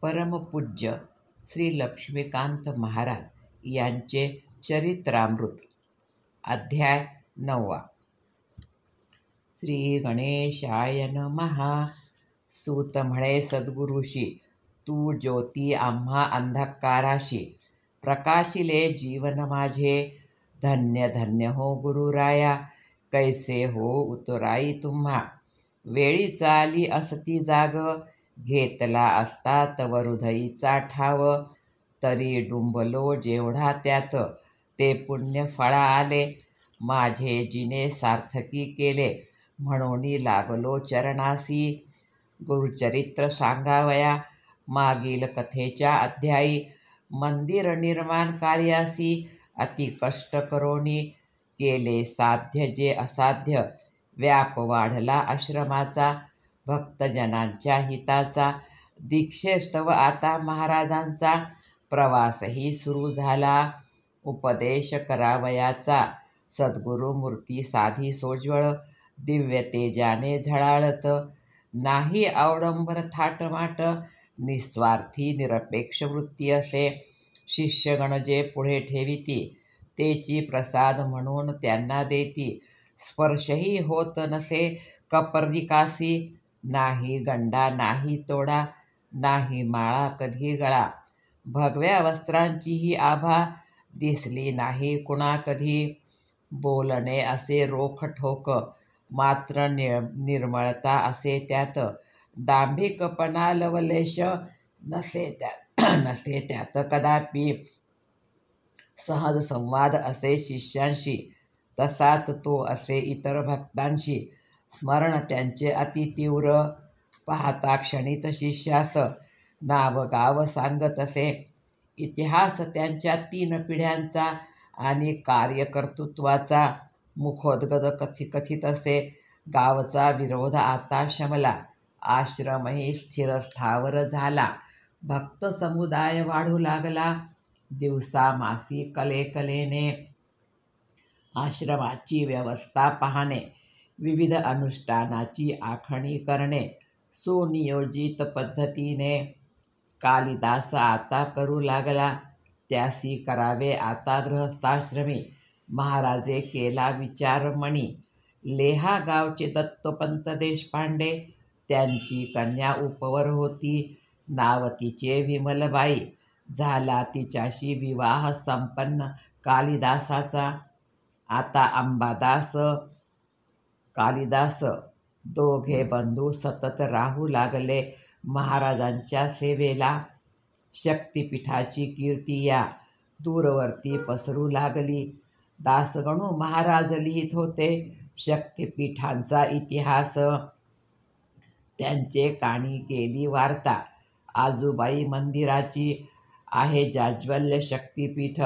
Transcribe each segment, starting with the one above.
परमपूज्य श्री लक्ष्मीकांत महाराज यांचे चरित्रामृत. अध्याय 9. श्री गणेशाय नमः. सूत म्हणे सद्गुरुशी, तू ज्योती आम्हा अंधकाराशी, प्रकाशिले जीवन माझे. धन्य धन्य हो गुरुराया, कैसे हो उतराई तुम्हा. वेळी चाली असती जाग, घेतला असता तव हृदयीचा ठाव. तरी डुंबलो जेवढा त्यात, ते पुण्य फळा आले. माझे जिने सार्थकी केले, म्हणून लागलो चरणासी. गुरुचरित्र सांगावया मागील कथेच्या अध्यायी. मंदिर निर्माण कार्यासी अति कष्ट करोनी, केले साध्य जे असाध्य. व्याप वाढला आश्रमाचा, भक्तजनांच्या हिताचा. दीक्षेस्तव आता महाराजांचा, प्रवासही सुरू झाला. उपदेश करावयाचा, सद्गुरु मूर्ती साधी सोज्वळ. दिव्य तेजाने झळाळत, नाही अवडंबर थाटमाट. निस्वार्थी निरपेक्ष वृत्ती असे, शिष्यगण जे पुढे ठेविती. तेची प्रसाद म्हणून त्यांना देती. स्पर्शही होत नसे कपर्दिकासी. नाही गंडा नाही तोडा, नाही माळा कधी गळा. भगव्या वस्त्रांचीही आभा, दिसली नाही कुणा कधी. बोलणे असे रोखठोक, मात्र निर्मळता असे त्यात. दांभिकपणा लवलेश नसे त्यात कदापि. सहज संवाद असे शिष्यांशी, तसाच तो असे इतर भक्तांशी. स्मरण त्यांचे अति तीव्र, पाहता क्षणीच शिष्यास. नाव गाव सांगत असे, इतिहास त्यांच्या 3 पिढ्यांचा आणि कार्यकर्तृत्वाचा. मुखोद्गत कथित असे, गावचा विरोध आता शमला. आश्रमही स्थिर स्थावर झाला. भक्त समुदाय वाढू लागला. दिवसामासी कलेकलेने आश्रमाची व्यवस्था पाहणे, विविध अनुष्ठानाची आखणी करणे सुनियोजित पद्धतीने. कालिदास आता करू लागला, त्यासी करावे आता गृहस्थाश्रमी. महाराजे केला विचारमणी. लेहा गावचे दत्तोपंत देशपांडे, त्यांची कन्या उपवर होती. नाव तिचे विमलबाई. झाला तिच्याशी विवाह संपन्न कालिदासाचा. आता अंबादास कालिदास दोघे बंधू सतत राहू लागले महाराजांच्या सेवेला. शक्तिपीठाची कीर्ती या दूरवर्ती पसरू लागली. दासगणू महाराज लिहित होते शक्तिपीठांचा इतिहास. त्यांचे कानी गेली वार्ता. आजूबाई मंदिराची आहे जाज्वल्य शक्तिपीठ.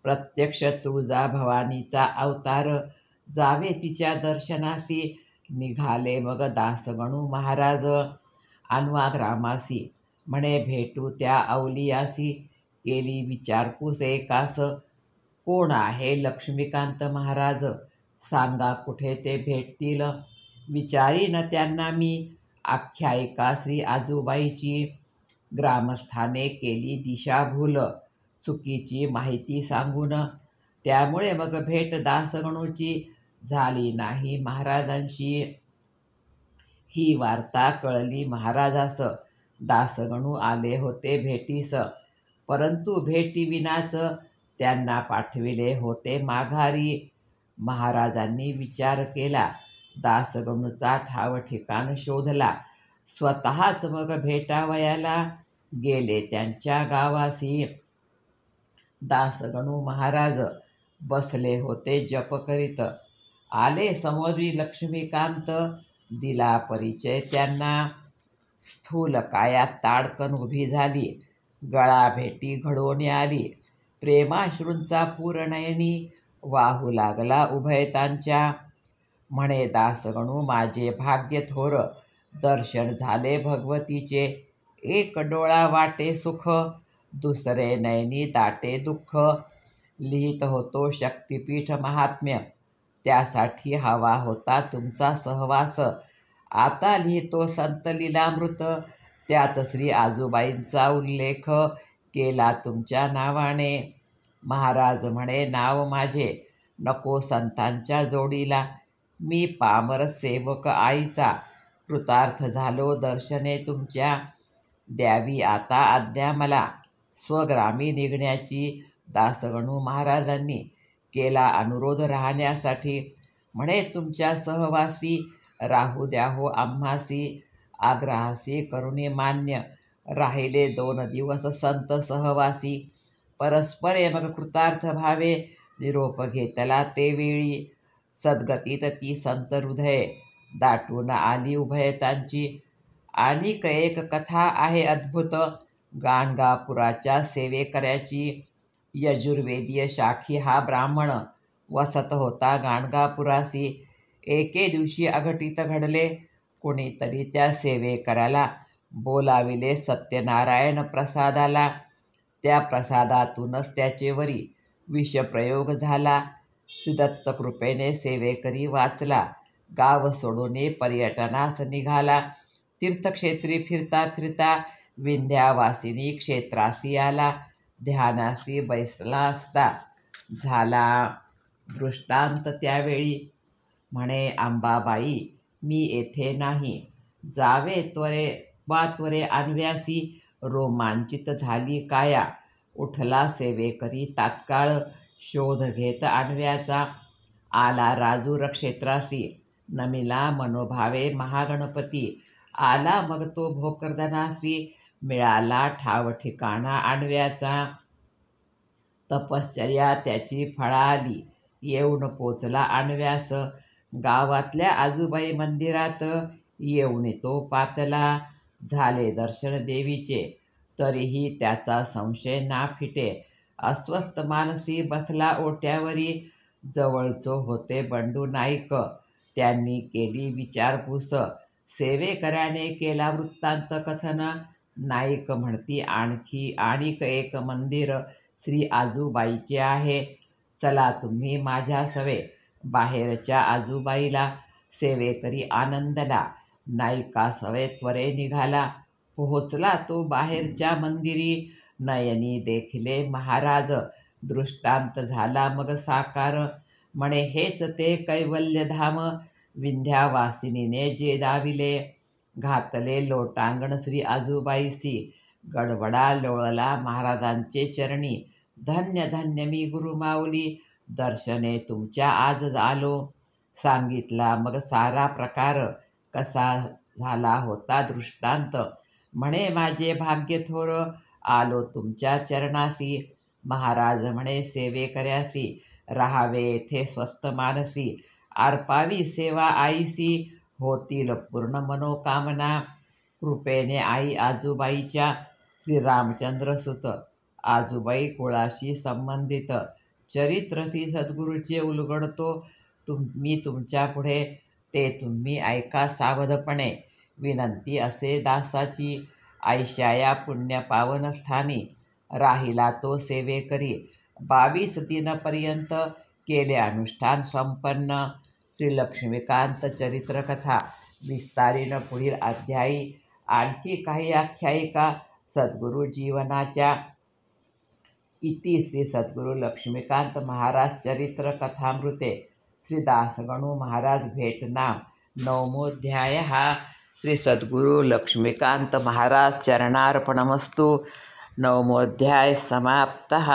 प्रत्यक्ष तुळजाभवानीचा अवतार. जावे तिच्या दर्शनासी. निघाले मग दासगणू महाराज अन्वाग्रामासी. म्हणे भेटू त्या अवलियासी. केली विचारपूस एकास, कोण आहे लक्ष्मीकांत महाराज. सांगा कुठे ते भेटतील. विचारीन त्यांना मी आख्यायिका श्री आजूबाईची. ग्रामस्थाने केली दिशाभूल, चुकीची माहिती सांगून. त्यामुळे मग भेट दासगणूची झाली नाही महाराजांशी. ही वार्ता कळली महाराजास. दासगणू आले होते भेटीस, परंतु भेटीविनाच त्यांना पाठविले होते माघारी. महाराजांनी विचार केला, दासगणूचा ठाव ठिकाण शोधला. स्वतःच मग भेटावयाला गेले त्यांच्या गावासी. दासगणू महाराज बसले होते जप करीत. आले समोरी लक्ष्मीकांत. दिला परिचय त्यांना. स्थूल काया ताडकन उभी झाली. गळा भेटी घडवून आली. प्रेमाश्रूंचा पूर नयनी वाहू लागला उभयतांच्या. म्हणे दासगणू माझे भाग्य थोर, दर्शन झाले भगवतीचे. एक डोळा वाटे सुख, दुसरे नयनी दाटे दुःख. लिहित होतो शक्तिपीठ महात्म्य, त्यासाठी हवा होता तुमचा सहवास. आता लिहितो संत लीलामृत, त्यात श्री आजूबाईंचा उल्लेख केला तुमच्या नावाने. महाराज म्हणे, नाव माझे नको संतांच्या जोडीला. मी पामर सेवक आईचा, कृतार्थ झालो दर्शने तुमच्या. द्यावी आता आज्ञा मला, स्वग्रामी निघण्याची. दासगणू महाराजांनी केला अनुरोध राहण्यासाठी. म्हणे, तुमच्या सहवासी राहू द्या हो आम्हासी. आग्रहासी करुणी मान्य, राहिले 2 दिवस संत सहवासी. परस्परे मग कृतार्थ भावे, निरोप घेतला ते वेळी. सद्गतीत ती संत हृदये, दाटून आली उभयतांची. आणिक एक कथा आहे अद्भुत, गाणगापुराच्या सेवेकऱ्याची. यजुर्वेदीय शाखी हा ब्राह्मण वसत होता गाणगापुरासी. एके दिवशी अघटित घडले, कोणीतरी त्या सेवेकऱ्याला बोलाविले सत्यनारायण प्रसादाला. त्या प्रसादातूनच त्याचेवरी विषप्रयोग झाला. श्रीदत्त कृपेने सेवेकरी वाचला, गाव सोडून पर्यटनास निघाला. तीर्थक्षेत्री फिरता फिरता विंध्यावासिनी क्षेत्रासी आला. ध्यानासी बैसला असता झाला दृष्टांत त्यावेळी. म्हणे, अंबाबाई मी येथे नाही, जावे त्वरे आणव्यासी. रोमांचित झाली काया, उठला सेवेकरी तात्काळ. शोध घेत आणव्याचा, आला राजूर क्षेत्रासी. नमिला मनोभावे महागणपती, आला मग तो भोकरदनासी. मिळाला ठाव ठिकाणा आणव्याचा, तपश्चर्या त्याची फळाली. येऊन पोचला आणव्यास, गावातल्या आजूबाई मंदिरात. येऊन तो पातला, झाले दर्शन देवीचे. तरीही त्याचा संशय ना फिटे. अस्वस्थ मानसी बसला ओट्यावरी. जवळचो होते बंडू नाईक, त्यांनी केली विचारपूस. सेवेकऱ्याने केला वृत्तांत कथन. नाईक म्हणती, आणिक एक मंदिर श्री आजूबाईचे आहे. चला तुम्ही माझ्या सवे, बाहेरच्या आजूबाईला. सेवेकरी आनंदला, नाईका सवे त्वरे निघाला. पोहोचला तो बाहेरच्या मंदिरी. नयनी देखिले महाराज, दृष्टांत झाला मग साकार. म्हणे, हेच ते कैवल्यधाम, विंध्यावासिनीने जे दाविले. घातले लोटांगण श्री आजूबाईसी, गडबडा लोळला महाराजांचे चरणी. धन्य धन्य मी गुरुमाऊली, दर्शने तुमच्या आज आलो. सांगितला मग सारा प्रकार, कसा झाला होता दृष्टांत. म्हणे, माझे भाग्य थोर, आलो तुमच्या चरणासी. महाराज म्हणे, सेवेकऱ्यासी राहावे येथे स्वस्थ मानसी. अर्पावी सेवा आईसी, होतील पूर्ण मनोकामना. कृपेने आई आजूबाईच्या, श्रीरामचंद्र सुत. आजूबाई कुळाशी संबंधित. चरित्र श्री सद्गुरूचे उलगडतो मी तुमच्या पुढे, ते तुम्ही ऐका सावधपणे. विनंती असे दासाची, आयशा या पुण्य पावन स्थानी. राहिला तो सेवेकरी, 22 दिनपर्यंत केले अनुष्ठान संपन्न. श्री लक्ष्मीकांत चरित्रकथा विस्तारीनं पुढील अध्यायी. आणखी काही आख्यायिका सद्गुरू जीवनाच्या. इति श्री सद्गुरू लक्ष्मीकांत महाराज चरित्र कथामृते. श्री दासगणू महाराज भेट नाम. 9मोऽध्यायः. श्री सद्गुरू लक्ष्मीकांत महाराज चरणार्पणमस्तु. 9मोऽध्याय समाप्तः.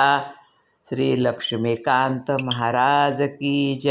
श्री लक्ष्मीकांत महाराज की जय.